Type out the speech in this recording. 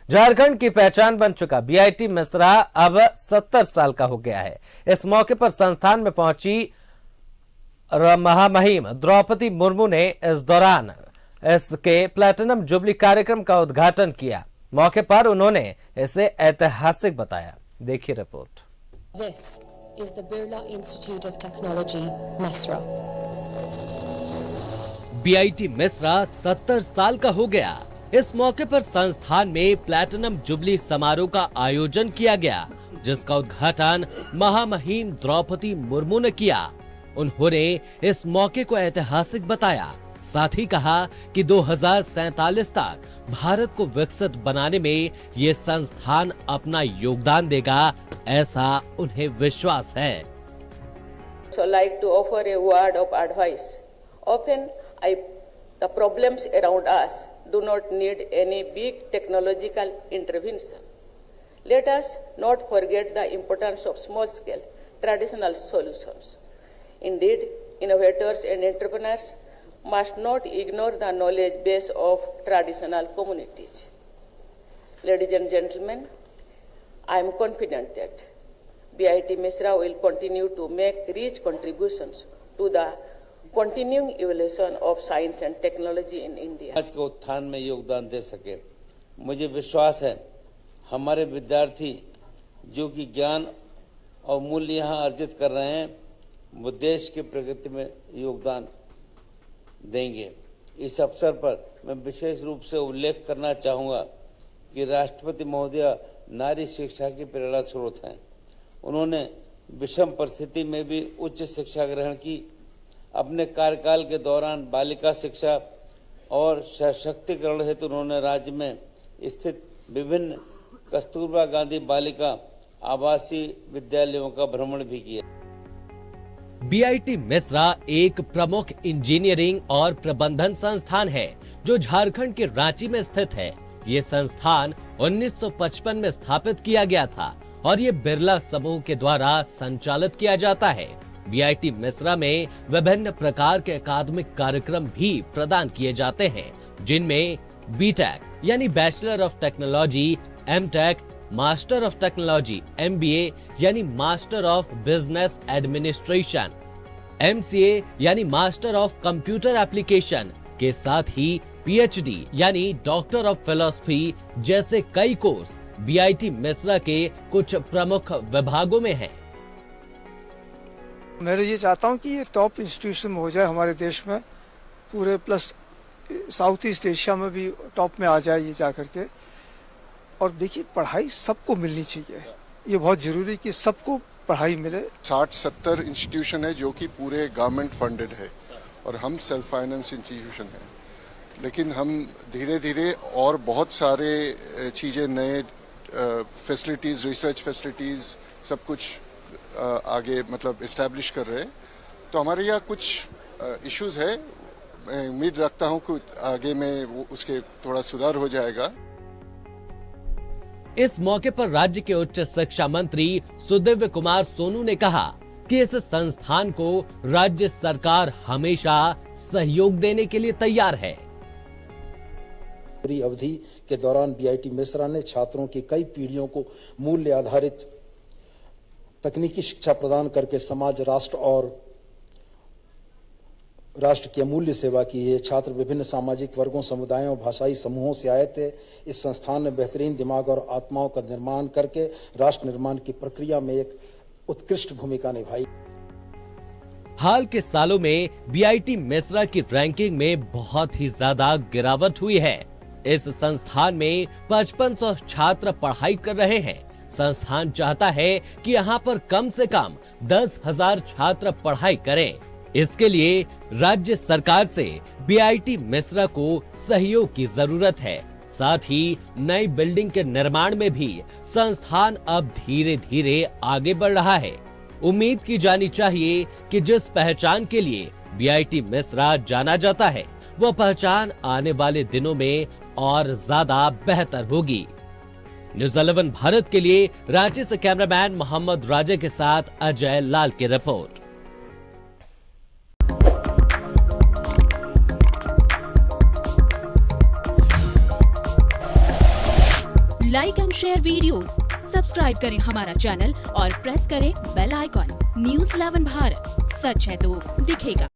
झारखंड की पहचान बन चुका बीआईटी मिश्रा अब 70 साल का हो गया है। इस मौके पर संस्थान में पहुंची महामहिम द्रौपदी मुर्मू ने इस दौरान इसके प्लैटिनम जुबली कार्यक्रम का उद्घाटन किया। मौके पर उन्होंने इसे ऐतिहासिक बताया। देखिए report. This is the Birla Institute of Technology, Mesra. BIT Mishra 70 साल का हो गया। इस मौके पर संस्थान में प्लैटिनम जुबली समारोह का आयोजन किया गया, जिसका उद्घाटन महामहिम द्रौपदी मुर्मू ने किया। उन्होंने इस मौके को ऐतिहासिक बताया, साथ ही कहा कि 2047 तक भारत को विकसित बनाने में ये संस्थान अपना योगदान देगा, ऐसा उन्हें विश्वास है। So like to offer a word of advice. Often the problems around us do not need any big technological intervention. Let us not forget the importance of small-scale traditional solutions. Indeed, innovators and entrepreneurs must not ignore the knowledge base of traditional communities. Ladies and gentlemen, I am confident that BIT Misra will continue to make rich contributions to the continuing evolution of science and technology in India. आज के उत्थान में योगदान दे सके। मुझे विश्वास है हमारे विद्यार्थी जो कि ज्ञान और मूल्य यहाँ अर्जित कर रहे हैं, वो देश की प्रगति में योगदान देंगे। इस अवसर पर मैं विशेष रूप से उल्लेख करना चाहूँगा कि राष्ट्रपति महोदया नारी शिक्षा की प्रेरणा स्रोत हैं। उन्होंने विषम परिस्थिति में भी उच्च शिक्षा ग्रहण की। अपने कार्यकाल के दौरान बालिका शिक्षा और सशक्तिकरण हेतु उन्होंने राज्य में स्थित विभिन्न कस्तूरबा गांधी बालिका आवासीय विद्यालयों का भ्रमण भी किया। बीआईटी मिश्रा एक प्रमुख इंजीनियरिंग और प्रबंधन संस्थान है जो झारखंड के रांची में स्थित है। ये संस्थान 1955 में स्थापित किया गया था और ये बिरला समूह के द्वारा संचालित किया जाता है। बीआईटी मिश्रा में विभिन्न प्रकार के अकादमिक कार्यक्रम भी प्रदान किए जाते हैं, जिनमें बीटेक यानी bachelor of technology, MTech, master of technology, MBA यानी master of business administration, MCA यानी मास्टर ऑफ कंप्यूटर एप्लीकेशन के साथ ही पीएचडी यानी डॉक्टर ऑफ फिलॉसफी जैसे कई कोर्स बीआईटी मिश्रा के कुछ प्रमुख विभागों में हैं। मैं ये चाहता हूँ कि ये टॉप इंस्टीट्यूशन हो जाए हमारे देश में, पूरे प्लस साउथ ईस्ट एशिया में भी टॉप में आ जाए ये जाकर के। और देखिए, पढ़ाई सबको मिलनी चाहिए, ये बहुत जरूरी कि सबको पढ़ाई मिले। 60-70 इंस्टीट्यूशन है जो कि पूरे गवर्नमेंट फंडेड है और हम सेल्फ फाइनेंस इंस्टीट्यूशन है, लेकिन हम धीरे धीरे और बहुत सारे चीज़ें, नए फैसिलिटीज़, रिसर्च फैसिलिटीज़, सब कुछ आगे मतलब इस्टेब्लिश कर रहे हैं। तो हमारे यहाँ कुछ इश्यूज है, मैं उम्मीद रखता हूँ कि आगे में उसके थोड़ा सुधार हो जाएगा। इस मौके पर राज्य के उच्च शिक्षा मंत्री सुदिव्य कुमार सोनू ने कहा कि इस संस्थान को राज्य सरकार हमेशा सहयोग देने के लिए तैयार है। पूरी अवधि के दौरान बीआईटी मिश्रा ने छात्रों की कई पीढ़ियों को मूल्य आधारित तकनीकी शिक्षा प्रदान करके समाज, राष्ट्र और राष्ट्र की अमूल्य सेवा की है। छात्र विभिन्न सामाजिक वर्गों, समुदायों, भाषाई समूहों से आए थे। इस संस्थान ने बेहतरीन दिमाग और आत्माओं का निर्माण करके राष्ट्र निर्माण की प्रक्रिया में एक उत्कृष्ट भूमिका निभाई। हाल के सालों में बीआईटी मिश्रा की रैंकिंग में बहुत ही ज्यादा गिरावट हुई है। इस संस्थान में 5500 छात्र पढ़ाई कर रहे हैं। संस्थान चाहता है कि यहाँ पर कम से कम 10,000 छात्र पढ़ाई करें। इसके लिए राज्य सरकार से बीआईटी मिश्रा को सहयोग की जरूरत है। साथ ही नई बिल्डिंग के निर्माण में भी संस्थान अब धीरे धीरे आगे बढ़ रहा है। उम्मीद की जानी चाहिए कि जिस पहचान के लिए बीआईटी मिश्रा जाना जाता है, वह पहचान आने वाले दिनों में और ज्यादा बेहतर होगी। न्यूज़ 11 भारत के लिए रांची से कैमरामैन मोहम्मद राजा के साथ अजय लाल की report. Like and share videos, subscribe करें हमारा चैनल और प्रेस करें बेल आइकॉन। News 11 भारत, सच है तो दिखेगा।